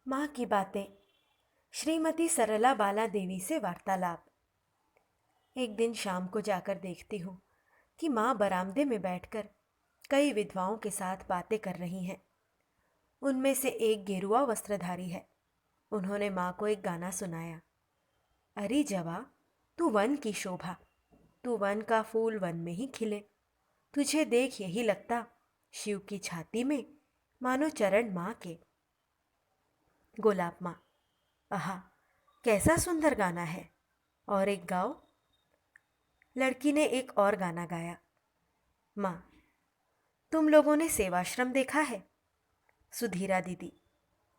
माँ की बातें। श्रीमती सरला बाला देवी से वार्तालाप। एक दिन शाम को जाकर देखती हूँ कि माँ बरामदे में बैठकर कई विधवाओं के साथ बातें कर रही हैं। उनमें से एक गेरुआ वस्त्रधारी है। उन्होंने माँ को एक गाना सुनाया। अरे जवा, तू वन की शोभा, तू वन का फूल वन में ही खिले, तुझे देख यही लगता शिव की छाती में मानो चरण माँ के। गोलाब माँ। आहा, कैसा सुंदर गाना है। और एक गाओ। लड़की ने एक और गाना गाया। माँ, तुम लोगों ने सेवाश्रम देखा है? सुधीरा दीदी।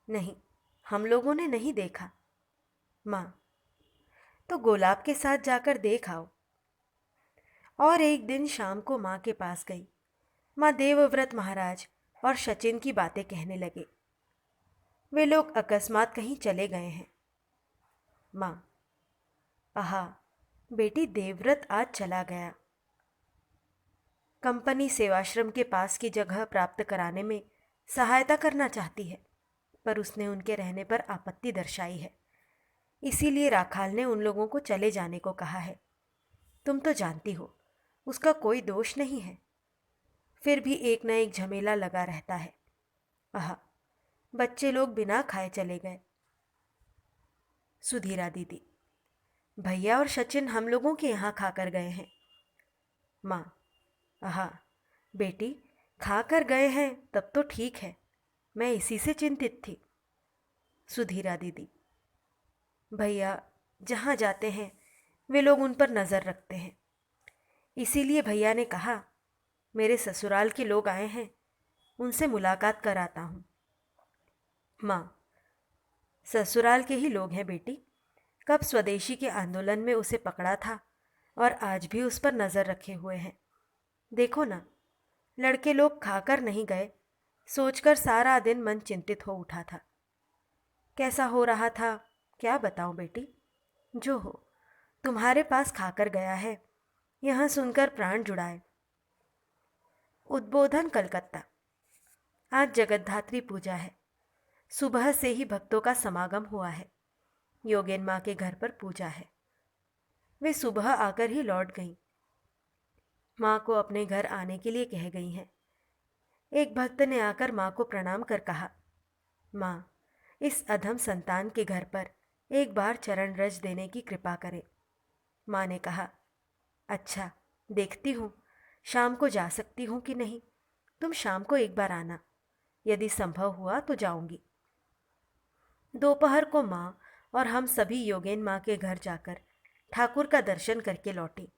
नहीं, हम लोगों ने नहीं देखा। माँ, तो गोलाब के साथ जाकर देख आओ। और एक दिन शाम को माँ के पास गई। माँ देवव्रत महाराज और सचिन की बातें कहने लगे। वे लोग अकस्मात कहीं चले गए हैं। माँ। आहा, बेटी देवव्रत आज चला गया। कंपनी सेवाश्रम के पास की जगह प्राप्त कराने में सहायता करना चाहती है, पर उसने उनके रहने पर आपत्ति दर्शाई है। इसीलिए राखाल ने उन लोगों को चले जाने को कहा है। तुम तो जानती हो, उसका कोई दोष नहीं है। फिर भी एक न एक झमेला लगा रहता है। आह, बच्चे लोग बिना खाए चले गए। सुधीरा दीदी। भैया और सचिन हम लोगों के यहाँ खाकर गए हैं। माँ। आहा, बेटी, खाकर गए हैं तब तो ठीक है, मैं इसी से चिंतित थी। सुधीरा दीदी। भैया जहाँ जाते हैं वे लोग उन पर नज़र रखते हैं। इसीलिए भैया ने कहा मेरे ससुराल के लोग आए हैं, उनसे मुलाकात कराता हूँ। माँ। ससुराल के ही लोग हैं बेटी। कब स्वदेशी के आंदोलन में उसे पकड़ा था और आज भी उस पर नज़र रखे हुए हैं। देखो ना, लड़के लोग खाकर नहीं गए, सोचकर सारा दिन मन चिंतित हो उठा था। कैसा हो रहा था क्या बताऊं बेटी। जो हो, तुम्हारे पास खाकर गया है, यहां सुनकर प्राण जुड़ाए। उद्बोधन कलकत्ता। आज जगतधात्री पूजा है। सुबह से ही भक्तों का समागम हुआ है। योगेन माँ के घर पर पूजा है। वे सुबह आकर ही लौट गईं। माँ को अपने घर आने के लिए कह गई हैं। एक भक्त ने आकर माँ को प्रणाम कर कहा, माँ, इस अधम संतान के घर पर एक बार चरण रज देने की कृपा करें। माँ ने कहा, अच्छा, देखती हूँ शाम को जा सकती हूँ कि नहीं। तुम शाम को एक बार आना, यदि संभव हुआ तो जाऊंगी। दोपहर को माँ और हम सभी योगेन माँ के घर जाकर ठाकुर का दर्शन करके लौटी।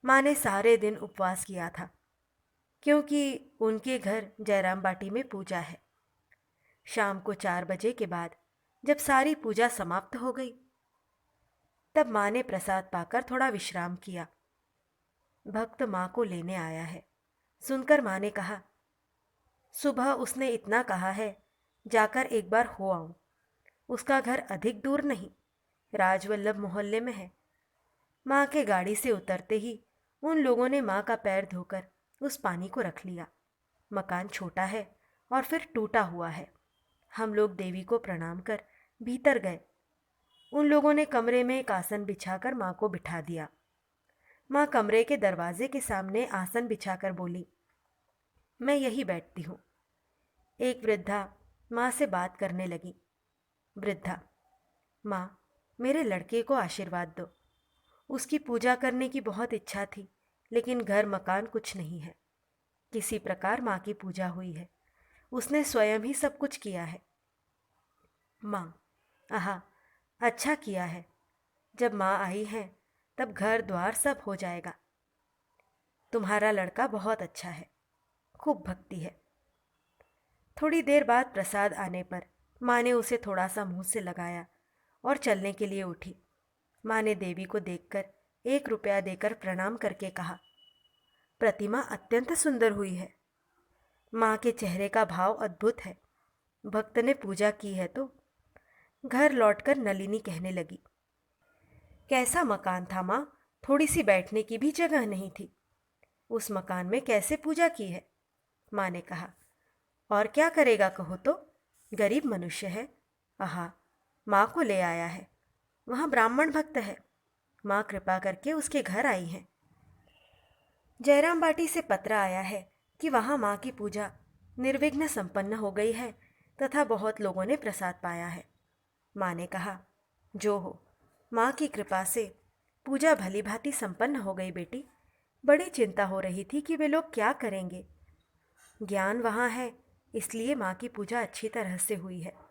माँ ने सारे दिन उपवास किया था, क्योंकि उनके घर जयराम बाटी में पूजा है। शाम को 4 बजे के बाद जब सारी पूजा समाप्त हो गई, तब माँ ने प्रसाद पाकर थोड़ा विश्राम किया। भक्त माँ को लेने आया है। सुनकर माँ ने कहा, सुबह उसने इतना कहा है, जाकर एक बार हो आऊं। उसका घर अधिक दूर नहीं, राजवल्लभ मोहल्ले में है। माँ के गाड़ी से उतरते ही उन लोगों ने माँ का पैर धोकर उस पानी को रख लिया। मकान छोटा है और फिर टूटा हुआ है। हम लोग देवी को प्रणाम कर भीतर गए। उन लोगों ने कमरे में एक आसन बिछाकर माँ को बिठा दिया। माँ कमरे के दरवाजे के सामने आसन बिछाकर बोली, मैं यही बैठती हूँ। एक वृद्धा माँ से बात करने लगी। वृद्धा। माँ, मेरे लड़के को आशीर्वाद दो। उसकी पूजा करने की बहुत इच्छा थी, लेकिन घर मकान कुछ नहीं है। किसी प्रकार माँ की पूजा हुई है। उसने स्वयं ही सब कुछ किया है। माँ। आहा, अच्छा किया है। जब माँ आई है तब घर द्वार सब हो जाएगा। तुम्हारा लड़का बहुत अच्छा है, खूब भक्ति है। थोड़ी देर बाद प्रसाद आने पर माँ ने उसे थोड़ा सा मुंह से लगाया और चलने के लिए उठी। माँ ने देवी को देखकर 1 रुपया देकर प्रणाम करके कहा, प्रतिमा अत्यंत सुंदर हुई है। माँ के चेहरे का भाव अद्भुत है। भक्त ने पूजा की है तो। घर लौटकर नलिनी कहने लगी, कैसा मकान था माँ, थोड़ी सी बैठने की भी जगह नहीं थी। उस मकान में कैसे पूजा की है? माँ ने कहा, और क्या करेगा कहो तो, गरीब मनुष्य है, आहा, माँ को ले आया है। वहाँ ब्राह्मण भक्त है। माँ कृपा करके उसके घर आई हैं। जयराम बाटी से पत्र आया है कि वहाँ माँ की पूजा निर्विघ्न संपन्न हो गई है तथा बहुत लोगों ने प्रसाद पाया है। माँ ने कहा, जो हो, माँ की कृपा से पूजा भली भांति संपन्न हो गई बेटी। बड़ी चिंता हो रही थी कि वे लोग क्या करेंगे। ज्ञान वहाँ है, इसलिए माँ की पूजा अच्छी तरह से हुई है।